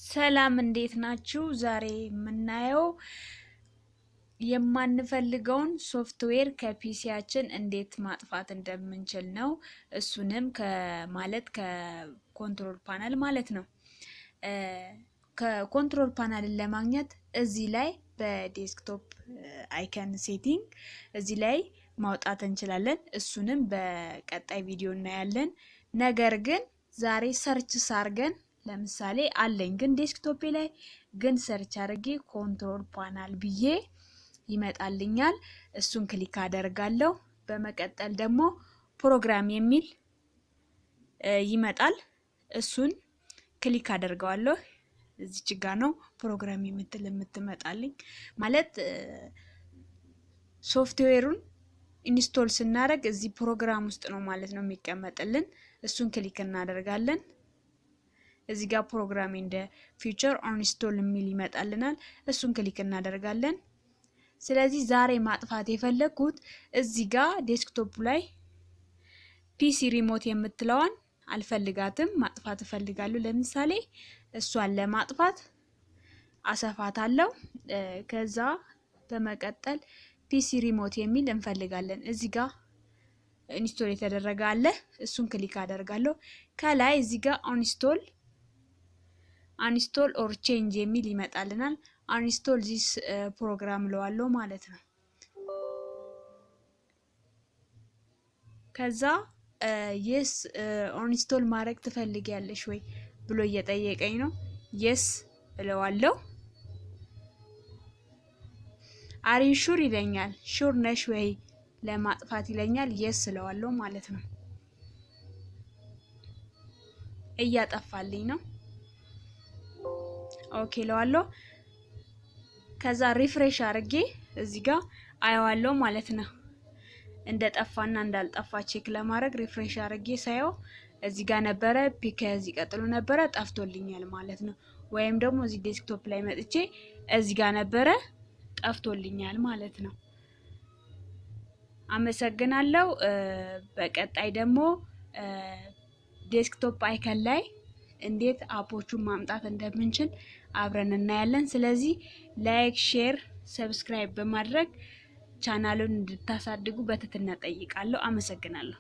ሰላም እንዴት ናችሁ? ዛሬ የምናየው የማንፈልገውን ሶፍትዌር ከፒሲያችን እንዴት ማጥፋት እንደምንችል ነው። እሱንም ከኮንትሮል ፓናል ማለት ነው። ከኮንትሮል ፓናልን ለማግኘት እዚህ ላይ በዴስክቶፕ አይከን ሴቲንግ እዚህ ላይ ማውጣት እንችላለን። እሱንም በቀጣይ ቪዲዮ እናያለን። ነገር ግን ዛሬ ሰርች ሳርገን ለምሳሌ አለኝ ግን ዴስክቶፕ ላይ ግን ሰርች አድርጌ ኮንትሮል ፓናል ብዬ ይመጣልኛል። እሱን ክሊክ አደርጋለሁ። በመቀጠል ደግሞ ፕሮግራም የሚል ይመጣል። እሱን ክሊክ አደርገዋለሁ። እዚች ጋ ነው ፕሮግራም የምትመጣልኝ ማለት ሶፍትዌሩን ኢንስቶል ስናደርግ እዚህ ፕሮግራም ውስጥ ነው ማለት ነው የሚቀመጥልን። እሱን ክሊክ እናደርጋለን። እዚህ ጋር ፕሮግራም እንደ ፊቸር ኢንስቶል የሚል ይመጣልናል። እሱን ክሊክ እናደርጋለን። ስለዚህ ዛሬ ማጥፋት የፈለኩት እዚህ ጋር ዴስክቶፕ ላይ ፒሲ ሪሞት የምትለዋን አልፈልጋትም፣ ማጥፋት እፈልጋለሁ። ለምሳሌ እሷን ለማጥፋት አሰፋታለሁ። ከዛ በመቀጠል ፒሲ ሪሞት የሚል እንፈልጋለን። እዚህ ጋር ኢንስቶል የተደረገ አለ። እሱን ክሊክ አደርጋለሁ። ከላይ እዚህ ጋር አንስቶል ኦር ቼንጅ የሚል ይመጣልናል። አንስቶል ዚስ ፕሮግራም ለዋለው ማለት ነው። ከዛ የስ አንስቶል ማድረግ ትፈልጊያለሽ ወይ ብሎ እየጠየቀኝ ነው። የስ እለዋለሁ። አር ዩ ሹር ይለኛል። ሹር ነሽ ወይ ለማጥፋት ይለኛል። የስ እለዋለሁ ማለት ነው። እያጠፋልኝ ነው። ኦኬ እለዋለሁ። ከዛ ሪፍሬሽ አድርጌ እዚህ ጋር አየዋለሁ ማለት ነው። እንደጠፋና እንዳልጠፋ ቼክ ለማድረግ ሪፍሬሽ አድርጌ ሳየው እዚህ ጋር ነበረ፣ ከዚህ ቀጥሎ ነበረ፣ ጠፍቶልኛል ማለት ነው። ወይም ደግሞ እዚህ ዴስክቶፕ ላይ መጥቼ እዚህ ጋር ነበረ፣ ጠፍቶልኛል ማለት ነው። አመሰግናለሁ። በቀጣይ ደግሞ ዴስክቶፕ አይከን ላይ እንዴት አፖቹን ማምጣት እንደምንችል አብረን እናያለን። ስለዚህ ላይክ፣ ሼር፣ ሰብስክራይብ በማድረግ ቻናሉን እንድታሳድጉ በትህትና ጠይቃለሁ። አመሰግናለሁ።